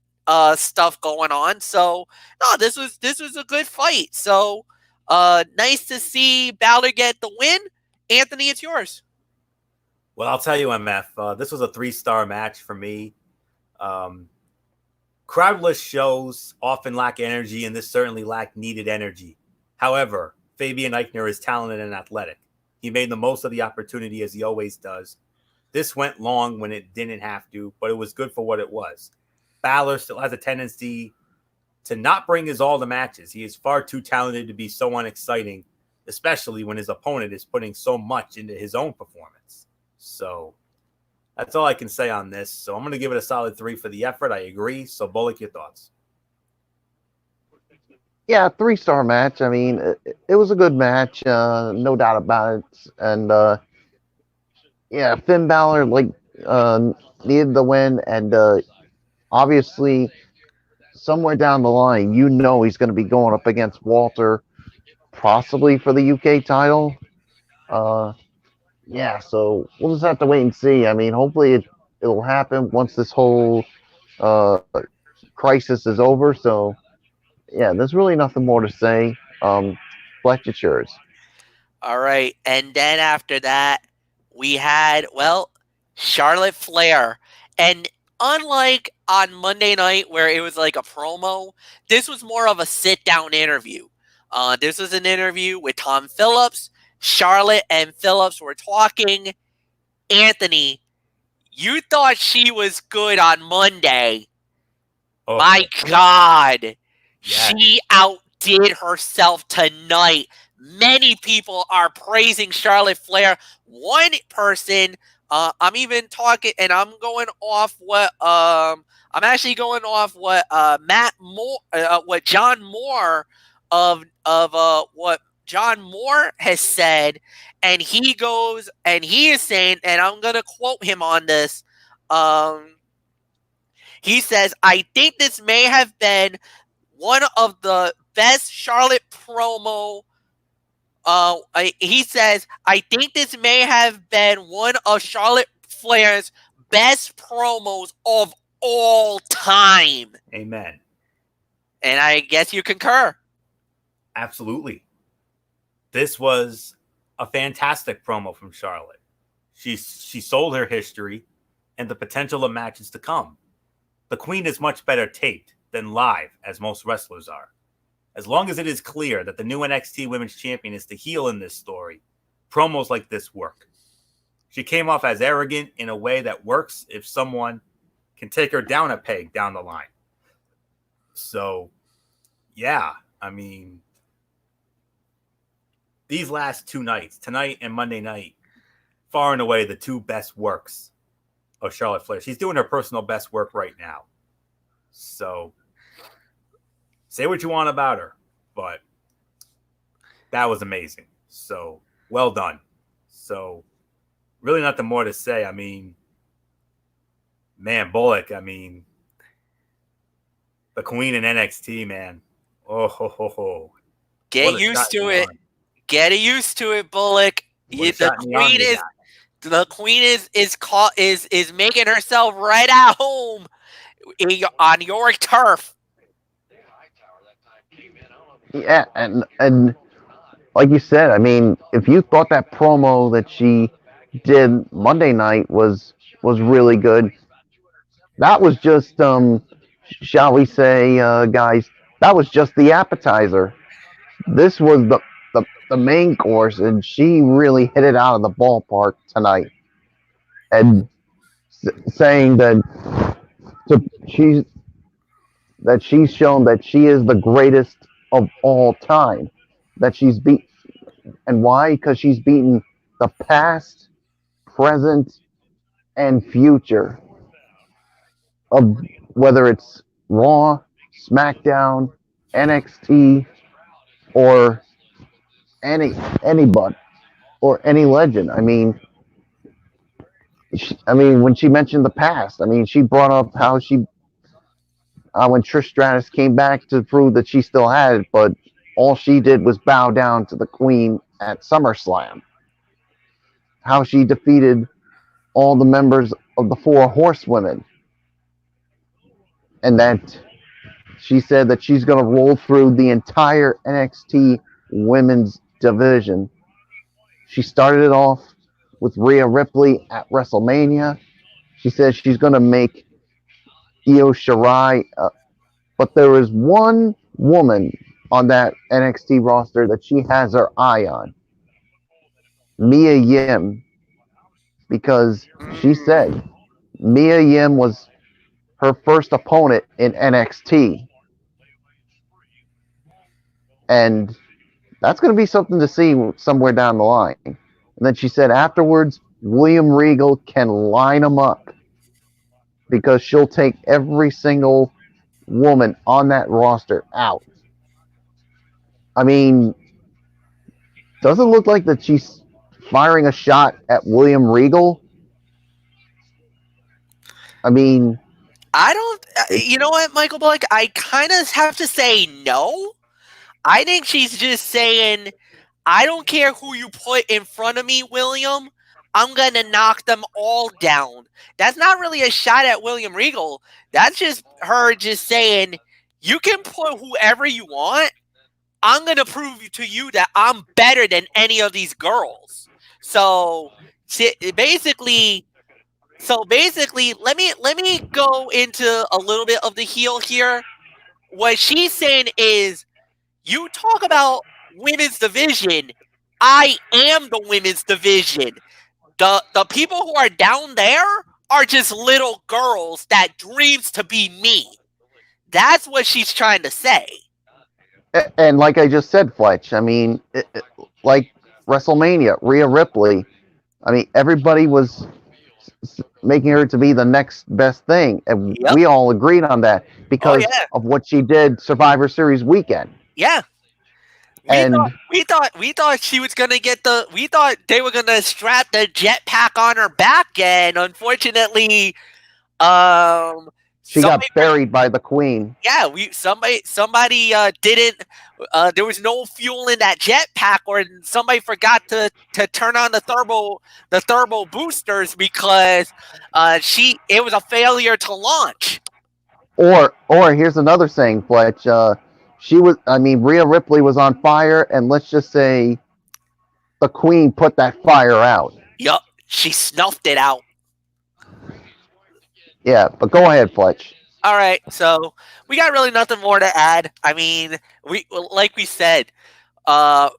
stuff going on. So no, this was a good fight. So nice to see Balor get the win. Anthony, it's yours. Well, I'll tell you, MF, this was a 3-star match for me. Crowdless shows often lack energy, and this certainly lacked needed energy. However, Fabian Eichner is talented and athletic. He made the most of the opportunity, as he always does. This went long when it didn't have to, but it was good for what it was. Balor still has a tendency to not bring his all to matches. He is far too talented to be so unexciting, especially when his opponent is putting so much into his own performance. So that's all I can say on this. So I'm going to give it a solid 3 for the effort. I agree. So Bullock, your thoughts? Yeah, 3-star match. I mean, it was a good match, no doubt about it. And yeah, Finn Balor needed the win, and obviously somewhere down the line, you know, he's going to be going up against Walter, possibly for the UK title. Yeah, so we'll just have to wait and see. I mean, hopefully it'll happen once this whole crisis is over. So yeah, there's really nothing more to say. Fletch, it's yours. All right. And then after that, we had, well, Charlotte Flair. And unlike on Monday night where it was like a promo, this was more of a sit-down interview. This was an interview with Tom Phillips. Charlotte and Phillips were talking. Anthony, you thought she was good on Monday. Oh. My God. Yeah. She outdid herself tonight. Many people are praising Charlotte Flair. One person, I'm even talking, and I'm going off what I'm actually going off what Matt Moore, what John Moore of what John Moore has said, and he is saying, and I'm gonna quote him on this. He says, "I think this may have been one of the best Charlotte promo." He says, "I think this may have been one of Charlotte Flair's best promos of all time." Amen. And I guess you concur. Absolutely. This was a fantastic promo from Charlotte. She sold her history and the potential of matches to come. The Queen is much better taped than live, as most wrestlers are. As long as it is clear that the new NXT Women's Champion is the heel in this story, promos like this work. She came off as arrogant in a way that works if someone can take her down a peg down the line. So, yeah, I mean, these last two nights, tonight and Monday night, far and away the two best works of Charlotte Flair. She's doing her personal best work right now. So, say what you want about her, but that was amazing. So, well done. So, really nothing more to say. I mean, man, Bullock, I mean, the Queen in NXT, man. Oh, ho, ho, ho. Get used to it. Get used to it, Bullock. The Queen is making herself right at home on York turf. Yeah, and like you said, I mean, if you thought that promo that she did Monday night was really good, that was just shall we say, guys, that was just the appetizer. This was the main course, and she really hit it out of the ballpark tonight. And saying that she's shown that she is the greatest of all time. That she's beat, and why? Because she's beaten the past, present, and future of whether it's Raw, SmackDown, NXT, or anybody or any legend. I mean, when she mentioned the past, I mean, she brought up how she when Trish Stratus came back to prove that she still had it, but all she did was bow down to the Queen at SummerSlam. How she defeated all the members of the Four Horsewomen, and that she said that she's going to roll through the entire NXT women's division. She started it off with Rhea Ripley at WrestleMania. She says she's going to make Io Shirai, but there is one woman on that NXT roster that she has her eye on, Mia Yim, because she said Mia Yim was her first opponent in NXT. And that's going to be something to see somewhere down the line. And then she said afterwards, William Regal can line them up because she'll take every single woman on that roster out. I mean, does it look like that she's firing a shot at William Regal? I mean, I don't. You know what, Michael Bullock? I kind of have to say no. I think she's just saying, I don't care who you put in front of me, William. I'm going to knock them all down. That's not really a shot at William Regal. That's just her just saying, you can put whoever you want. I'm going to prove to you that I'm better than any of these girls. So basically, let me go into a little bit of the heel here. What she's saying is, you talk about women's division. I am the women's division. The people who are down there are just little girls that dreams to be me. That's what she's trying to say. And like I just said, Fletch, I mean, like WrestleMania, Rhea Ripley, I mean, everybody was making her to be the next best thing. And we all agreed on that because of what she did Survivor Series weekend. Yeah. And We thought she was gonna get we thought they were gonna strap the jetpack on her back, and unfortunately, she somebody got buried by the queen. yeah, somebody didn't. There was no fuel in that jetpack, or somebody forgot to turn on the thermal boosters because it was a failure to launch. Or here's another saying, Fletch. Rhea Ripley was on fire, and let's just say the queen put that fire out. Yup, she snuffed it out. Yeah, but go ahead, Fletch. All right, so we got really nothing more to add. I mean, like we said,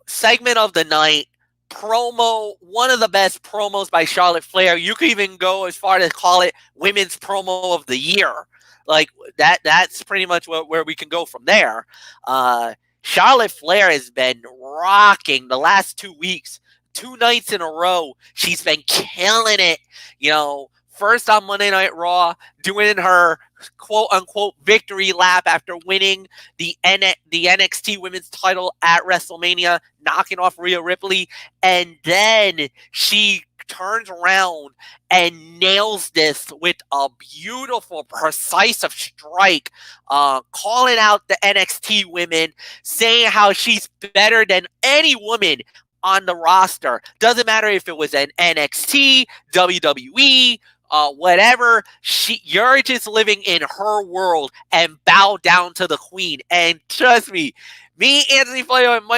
segment of the night, promo, one of the best promos by Charlotte Flair. You could even go as far as call it women's promo of the year. Like that's pretty much where we can go from there. Charlotte Flair has been rocking the last 2 weeks, 2 nights in a row. She's been killing it. First on Monday Night Raw, doing her quote-unquote victory lap after winning the NXT Women's title at WrestleMania, knocking off Rhea Ripley, and then she turns around and nails this with a beautiful, precise strike, calling out the NXT women, saying how she's better than any woman on the roster. Doesn't matter if it was an NXT, WWE, whatever. You're just living in her world and bow down to the queen. And trust me, Anthony Florio, and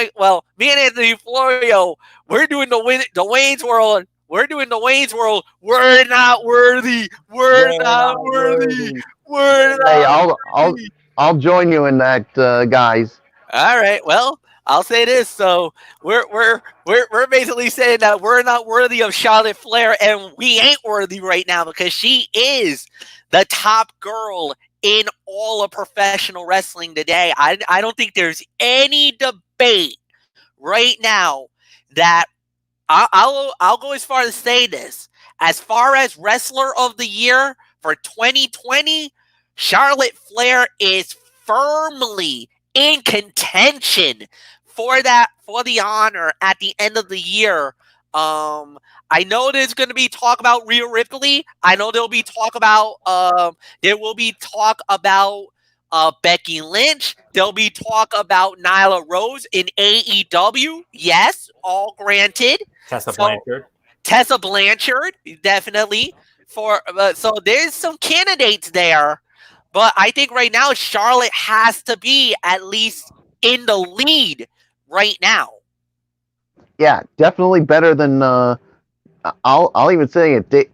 Anthony Florio, we're doing the Wayne's World. We're doing the Wayne's World. We're not worthy. We're not worthy. We're not worthy. I'll join you in that, guys. All right. Well, I'll say this. So we're basically saying that we're not worthy of Charlotte Flair, and we ain't worthy right now because she is the top girl in all of professional wrestling today. I don't think there's any debate right now that I'll go as far as to say this. As far as wrestler of the year for 2020, Charlotte Flair is firmly in contention for the honor at the end of the year. I know there's going to be talk about Rhea Ripley. I know there will be talk about Becky Lynch. There'll be talk about Nyla Rose in AEW. Yes, all granted. Tessa Blanchard, definitely. So there's some candidates there. But I think right now Charlotte has to be at least in the lead right now. Yeah, definitely better than I'll even say it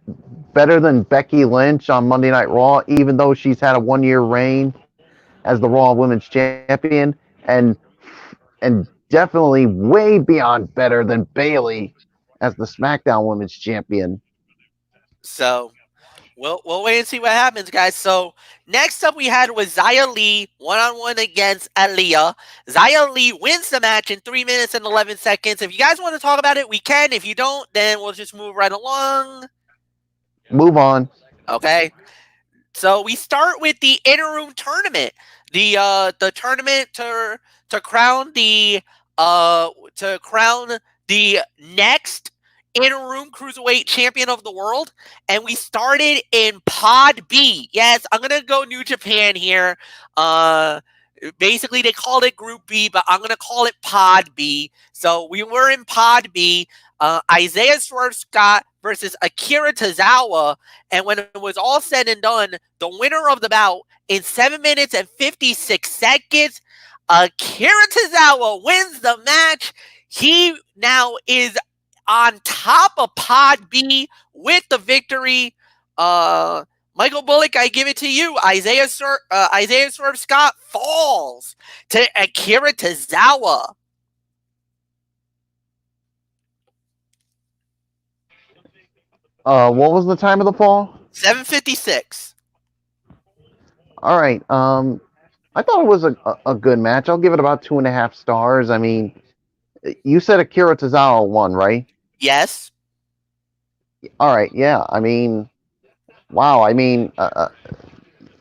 better than Becky Lynch on Monday Night Raw, even though she's had a 1-year reign as the Raw Women's Champion, and definitely way beyond better than Bayley as the SmackDown Women's Champion. So we'll wait and see what happens, guys. So next up we had was Xia Li one-on-one against Aaliyah. Xia Li wins the match in 3 minutes and 11 seconds. If you guys want to talk about it, we can. If you don't, then we'll just move right along. Move on. Okay. So we start with the interim tournament. The tournament to crown the next interim cruiserweight champion of the world, and we started in Pod B. Yes, I'm gonna go New Japan here. Basically they called it Group B, but I'm gonna call it Pod B. So we were in Pod B. Isaiah Swerve Scott versus Akira Tozawa, and when it was all said and done, the winner of the bout in 7 minutes and 56 seconds, Akira Tozawa wins the match. He now is on top of Pod B with the victory. Michael Bullock, I give it to you. Isaiah Swerve Scott falls to Akira Tozawa. What was the time of the fall? 7:56. All right. I thought it was a good match. I'll give it about 2.5 stars. I mean, you said Akira Tozawa won, right? Yes. All right. Yeah. I mean, wow. I mean,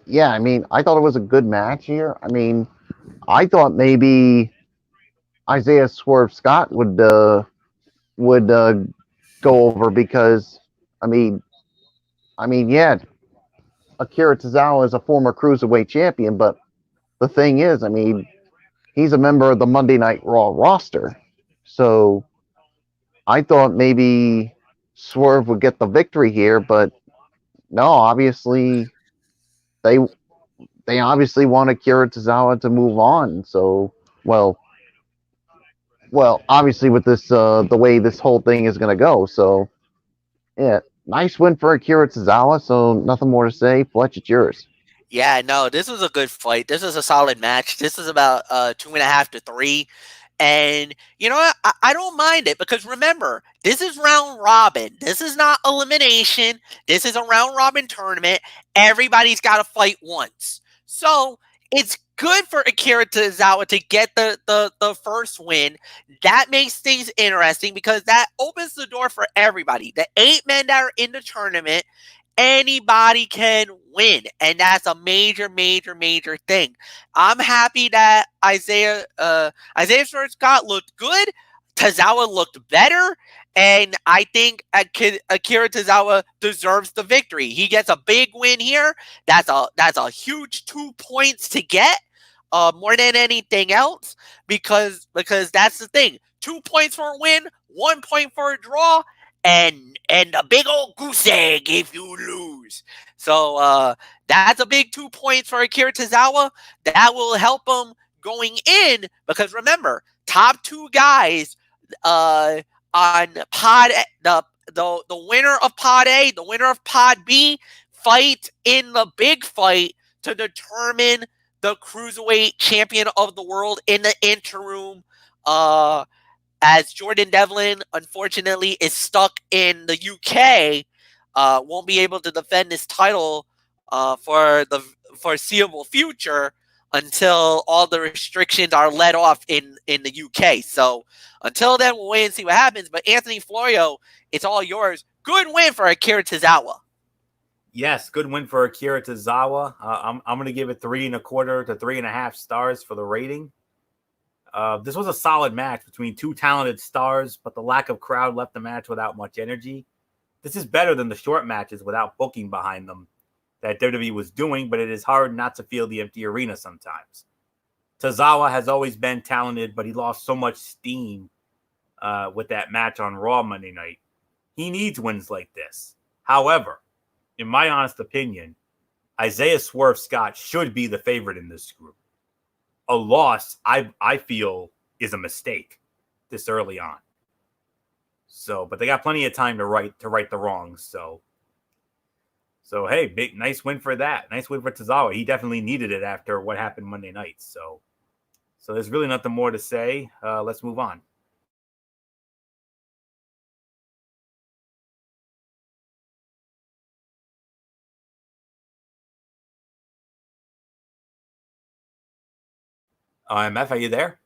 yeah. I mean, I thought it was a good match here. I mean, I thought maybe Isaiah Swerve Scott would go over because I mean yeah, Akira Tozawa is a former cruiserweight champion, but the thing is, I mean, he's a member of the Monday Night Raw roster, so I thought maybe Swerve would get the victory here, but no, obviously they they obviously want Akira Tozawa to move on. So, well, obviously with this the way this whole thing is going to go. So, yeah, nice win for Akira Tozawa. So nothing more to say. Fletch, it's yours. Yeah, no, this was a good fight. This was a solid match. This is about 2.5 to 3. And you know what? I don't mind it because remember, this is round robin. This is not elimination. This is a round robin tournament. Everybody's got to fight once. So it's good for Akira Tozawa to get the first win. That makes things interesting because that opens the door for everybody. The 8 men that are in the tournament, anybody can win, and that's a major thing. I'm happy that Isaiah Scott looked good. Tozawa looked better, and I think Akira Tozawa deserves the victory. He gets a big win here. That's a huge 2 points to get, more than anything else, because that's the thing. 2 points for a win, 1 point for a draw, and a big old goose egg if you lose. So that's a big 2 points for Akira Tozawa. That will help him going in because remember, top 2 guys on pod the winner of pod A, the winner of pod B fight in the big fight to determine the cruiserweight champion of the world in the interim. As Jordan Devlin, unfortunately, is stuck in the UK, won't be able to defend his title for the foreseeable future until all the restrictions are let off in the UK. So until then, we'll wait and see what happens. But Anthony Florio, it's all yours. Good win for Akira Tozawa. Yes, good win for Akira Tozawa. I'm going to give it 3.25 to 3.5 stars for the rating. This was a solid match between 2 talented stars, but the lack of crowd left the match without much energy. This is better than the short matches without booking behind them that WWE was doing, but it is hard not to feel the empty arena sometimes. Tozawa has always been talented, but he lost so much steam with that match on Raw Monday night. He needs wins like this. However, in my honest opinion, Isaiah Swerve Scott should be the favorite in this group. A loss, I feel, is a mistake this early on. So, but they got plenty of time to right the wrongs. So hey, nice win for that. Nice win for Tozawa. He definitely needed it after what happened Monday night. So there's really nothing more to say. Let's move on. MF, are you there?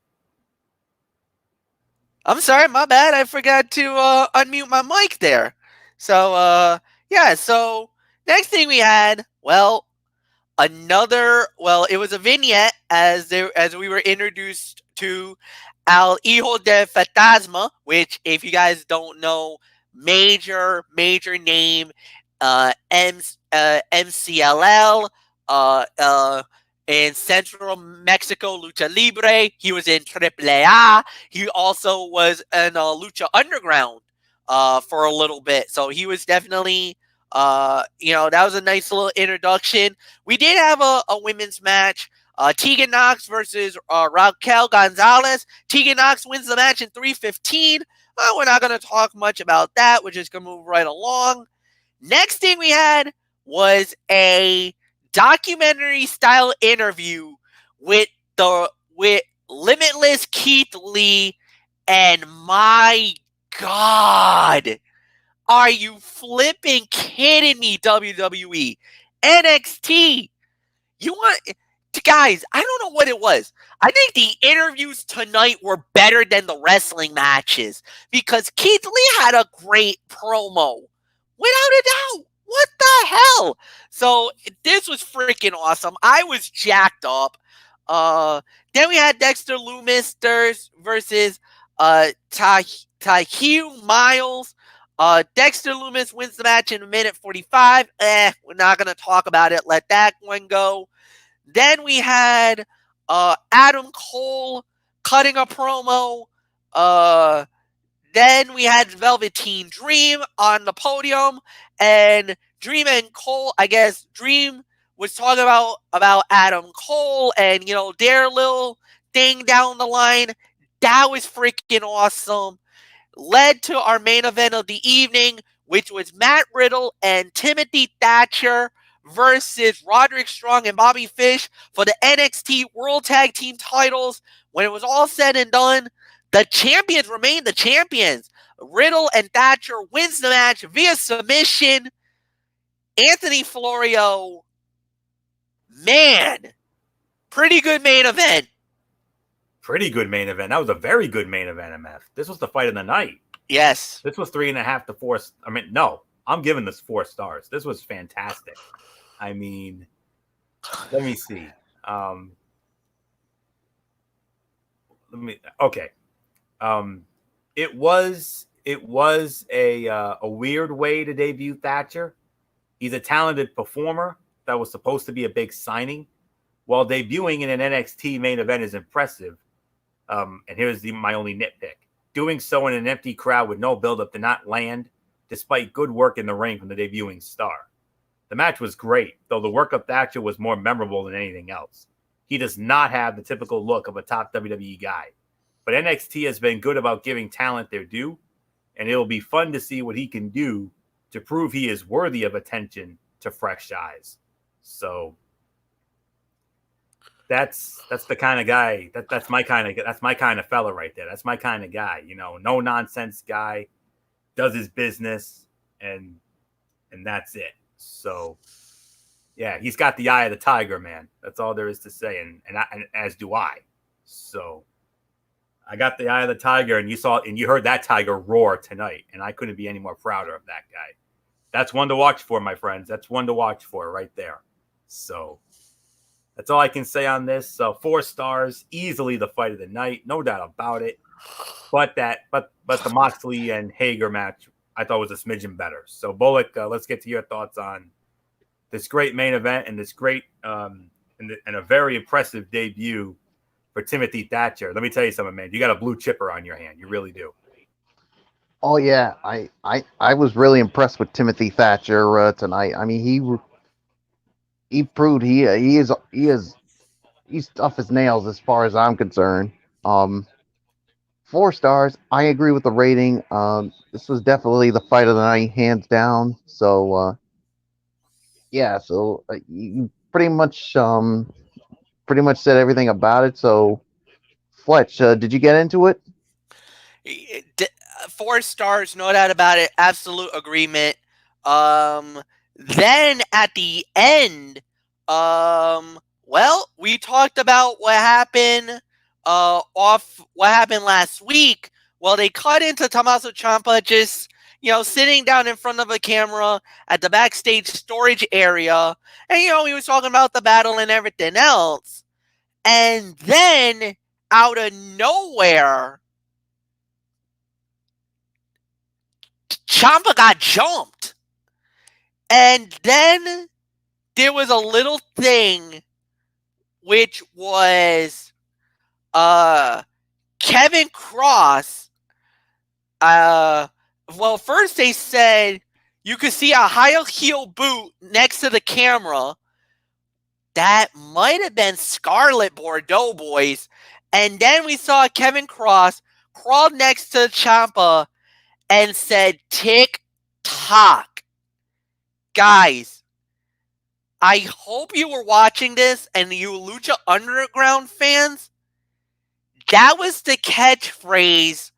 I'm sorry, my bad. I forgot to unmute my mic there. So yeah, so next thing we had, well, it was a vignette as we were introduced to Al Hijo de Fantasma, which, if you guys don't know, major name, MCLL, in Central Mexico Lucha Libre. He was in AAA. He also was in Lucha Underground for a little bit. So he was definitely, that was a nice little introduction. We did have a women's match. Tegan Knox versus Raquel Gonzalez. Tegan Knox wins the match in 3:15. We're not going to talk much about that. We're just going to move right along. Next thing we had was a documentary style interview with Limitless Keith Lee, and my God, are you flipping kidding me, WWE? NXT, guys, I don't know what it was. I think the interviews tonight were better than the wrestling matches because Keith Lee had a great promo. Without a doubt. What the hell? So this was freaking awesome. I was jacked up. Then we had Dexter Loomis versus Tahir Miles. Dexter Loomis wins the match in a minute 45. We're not going to talk about it. Let that one go. Then we had Adam Cole cutting a promo. Then we had Velveteen Dream on the podium, and Dream and Cole, I guess Dream was talking about Adam Cole and, their little thing down the line. That was freaking awesome. Led to our main event of the evening, which was Matt Riddle and Timothy Thatcher versus Roderick Strong and Bobby Fish for the NXT World Tag Team titles. When it was all said and done, the champions remained the champions. Riddle and Thatcher wins the match via submission. Anthony Florio, man, pretty good main event. Pretty good main event. That was a very good main event, MF. This was the fight of the night. Yes. This was 3.5 to 4. I mean, no, I'm giving this 4 stars. This was fantastic. I mean, let me see. Okay. It was a weird way to debut Thatcher. He's a talented performer that was supposed to be a big signing. While debuting in an NXT main event is impressive, and here's my only nitpick. Doing so in an empty crowd with no buildup did not land, despite good work in the ring from the debuting star. The match was great, though the work of Thatcher was more memorable than anything else. He does not have the typical look of a top WWE guy, but NXT has been good about giving talent their due, and it'll be fun to see what he can do to prove he is worthy of attention to fresh eyes. So that's the kind of guy that's my kind of fella right there. That's my kind of guy, no nonsense guy, does his business, and that's it. So yeah, he's got the eye of the tiger, man. That's all there is to say, and as do I. So I got the eye of the tiger, and you heard that tiger roar tonight, and I couldn't be any more prouder of that guy. That's one to watch for, my friends. That's one to watch for right there. So that's all I can say on this. So 4 stars, easily the fight of the night, no doubt about it. But the Moxley and Hager match, I thought was a smidgen better. So Bullock, let's get to your thoughts on this great main event and this great and a very impressive debut for Timothy Thatcher. Let me tell you something, man. You got a blue chipper on your hand. You really do. Oh yeah, I was really impressed with Timothy Thatcher tonight. I mean, he proved he's tough as nails as far as I'm concerned. 4 stars. I agree with the rating. This was definitely the fight of the night, hands down. So yeah, so you pretty much said everything about it. So Fletch, did you get into it? 4 stars, no doubt about it. Absolute agreement. Then at the end, well, we talked about what happened last week. Well, they cut into Tommaso Ciampa just, sitting down in front of a camera at the backstage storage area. And, he was talking about the battle and everything else. And then, out of nowhere, Ciampa got jumped. And then there was a little thing, which was Kevin Cross. Well, first they said you could see a high heel boot next to the camera. That might have been Scarlett Bordeaux, boys. And then we saw Kevin Cross crawl next to Ciampa and said, "Tick tock." Guys, I hope you were watching this, and you Lucha Underground fans, that was the catchphrase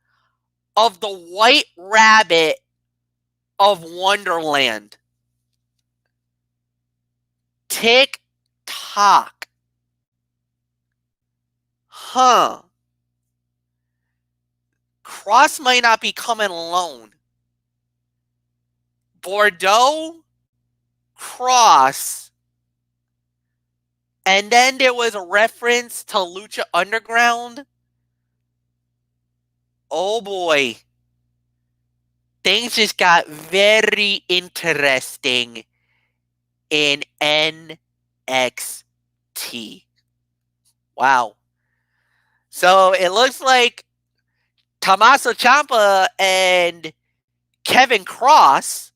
of the White Rabbit of Wonderland. Tick tock. Huh. Cross might not be coming alone. Bordeaux, Cross, And then there was a reference to Lucha Underground. Oh boy. Things just got very interesting in NXT. Wow. So it looks like Tommaso Ciampa and Kevin Cross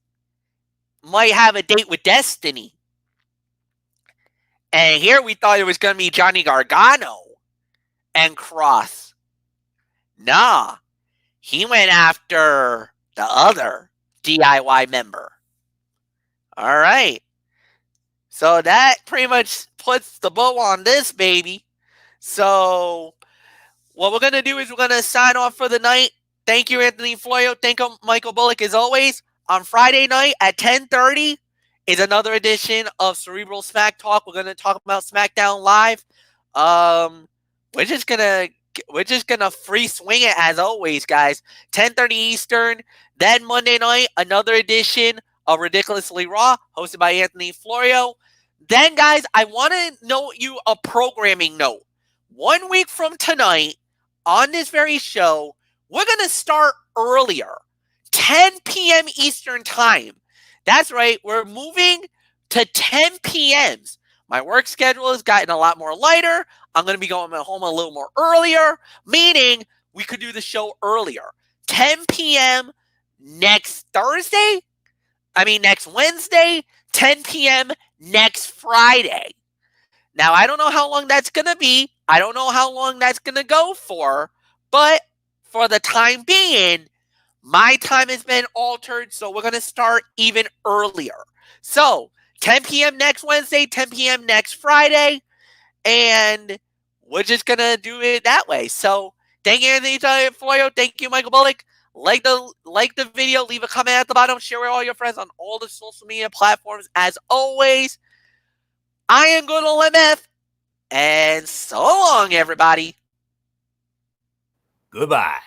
might have a date with Destiny. And here we thought it was going to be Johnny Gargano and Cross. Nah, he went after the other DIY member. All right. So that pretty much puts the bow on this, baby. So what we're going to do is we're going to sign off for the night. Thank you, Anthony Florio. Thank you, Michael Bullock, as always. On Friday night at 10:30 is another edition of Cerebral Smack Talk. We're going to talk about SmackDown Live. We're just gonna free swing it as always, guys. 10:30 Eastern. Then Monday night, another edition of Ridiculously Raw, hosted by Anthony Florio. Then, guys, I want to note you a programming note. 1 week from tonight, on this very show, we're gonna start earlier, 10 p.m. Eastern time. That's right, we're moving to 10 p.m.s. My work schedule has gotten a lot more lighter. I'm going to be going home a little more earlier, meaning we could do the show earlier. 10 p.m. next Wednesday, 10 p.m. next Friday. Now, I don't know how long that's going to be. I don't know how long that's going to go for, but for the time being, my time has been altered, so we're going to start even earlier. So, 10 p.m. next Wednesday, 10 p.m. next Friday, and we're just going to do it that way. So, thank you, Anthony Florio. Thank you, Michael Bullock. Like the video, leave a comment at the bottom, share with all your friends on all the social media platforms. As always, I am Good Old MF, and so long, everybody. Goodbye.